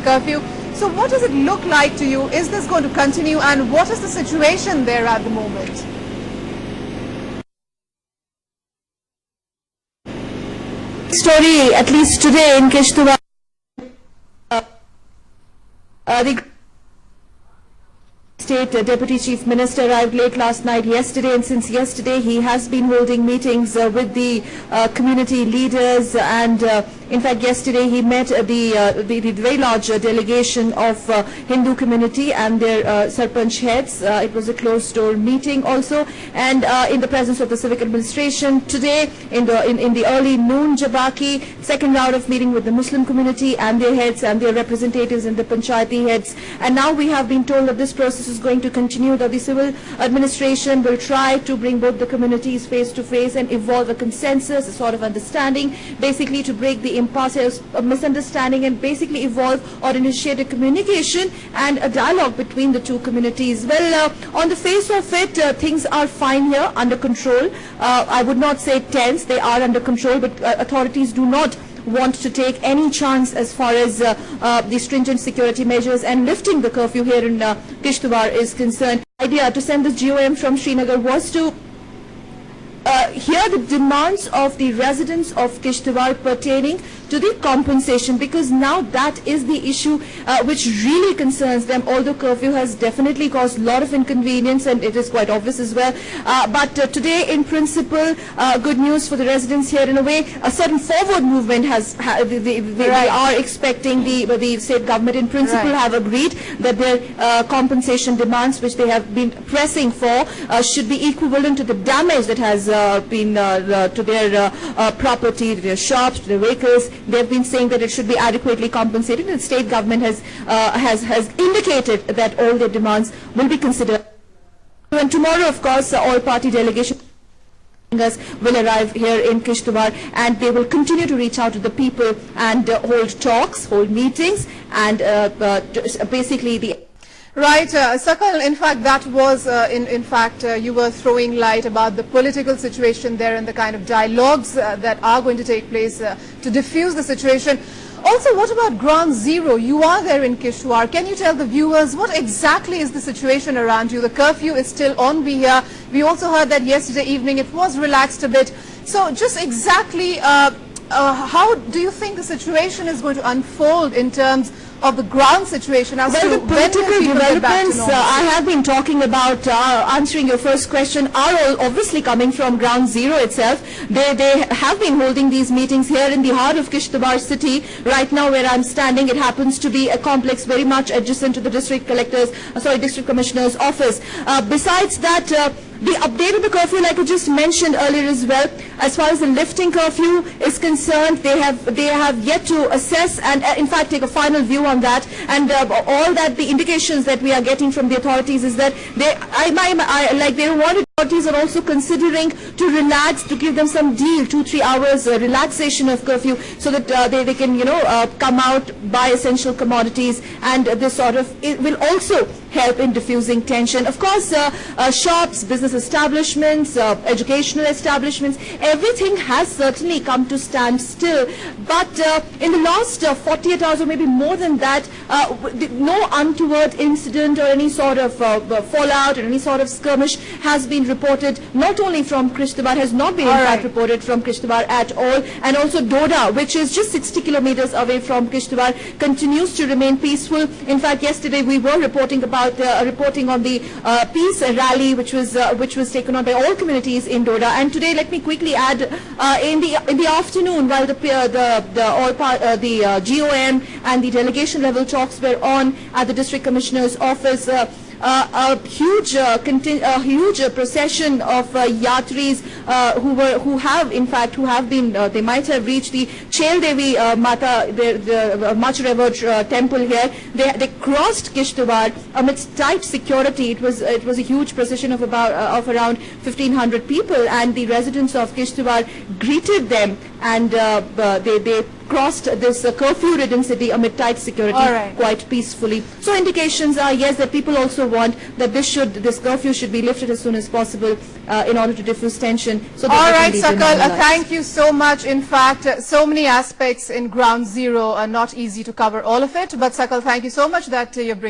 curfew. So what does it look like to you? Is this going to continue, and what is the situation there at the moment? Story, at least today in Kishtwar, the State Deputy Chief Minister arrived late last night yesterday, and since yesterday he has been holding meetings with the community leaders, and in fact yesterday he met the very large delegation of Hindu community and their Sarpanch heads. It was a closed door meeting also, and in the presence of the civic administration. Today in the early noon Jabaki, second round of meeting with the Muslim community and their heads and their representatives and the Panchayati heads, and now we have been told that this process is going to continue, that the civil administration will try to bring both the communities face to face and evolve a consensus, a sort of understanding, basically to break the impasse of misunderstanding and basically evolve or initiate a communication and a dialogue between the two communities. Well, on the face of it, things are fine here, under control. I would not say tense, they are under control, but authorities do not want to take any chance as far as the stringent security measures and lifting the curfew here in Kishtwar is concerned. The idea to send this GOM from Srinagar was to hear the demands of the residents of Kishtwar pertaining to the compensation, because now that is the issue which really concerns them, although curfew has definitely caused a lot of inconvenience and it is quite obvious as well. But today in principle, good news for the residents here. In a way, a certain forward movement has, they are expecting the state government in principle have agreed that their compensation demands, which they have been pressing for, should be equivalent to the damage that has been to their property, to their shops, to their vehicles. They have been saying that it should be adequately compensated, and the state government has indicated that all their demands will be considered. And tomorrow, of course, all party delegations will arrive here in Kishtwar, and they will continue to reach out to the people and hold talks, hold meetings, and basically the. Right, Sakal, in fact, that was, in fact, you were throwing light about the political situation there and the kind of dialogues that are going to take place to diffuse the situation. Also, what about Ground Zero? You are there in Kishtwar. Can you tell the viewers what exactly is the situation around you? The curfew is still on here. We also heard that yesterday evening it was relaxed a bit. So just exactly how do you think the situation is going to unfold in terms of the ground situation as to the political developments I have been talking about, answering your first question, are all obviously coming from Ground Zero itself. They have been holding these meetings here in the heart of Kishtwar city. Right now where I'm standing, it happens to be a complex very much adjacent to the district commissioner's office. Besides that, the update of the curfew, like I just mentioned earlier as well, as far as the lifting curfew is concerned, they have yet to assess and in fact take a final view on that. And all that the indications that we are getting from the authorities is that they authorities are also considering to relax, to give them some deal, 2-3 hours relaxation of curfew, so that they can come out, buy essential commodities, and this sort of it will also help in diffusing tension. Of course, shops, business establishments, educational establishments, everything has certainly come to stand still. But in the last 48 hours or maybe more than that, no untoward incident or any sort of fallout or any sort of skirmish has been reported, not only from Kishtwar, has not been in fact reported from Kishtwar at all. And also Doda, which is just 60 kilometers away from Kishtwar, continues to remain peaceful. In fact, yesterday we were reporting about reporting on the peace rally which was taken on by all communities in Doda. And today, let me quickly add, in the afternoon, while the GOM and the delegation level talks were on at the district commissioner's office, a huge procession of yatris they might have reached the Chail Devi Mata, the much revered temple here. They crossed Kishtwar amidst tight security. It was a huge procession of around 1,500 people, and the residents of Kishtwar greeted them and they crossed this curfew-ridden city amid tight security All right. quite peacefully. So indications are, yes, that people also want that this curfew should be lifted as soon as possible in order to diffuse tension. So All right, that Sakal, thank you so much. In fact, so many aspects in Ground Zero are not easy to cover all of it. But Sakal, thank you so much that you're bringing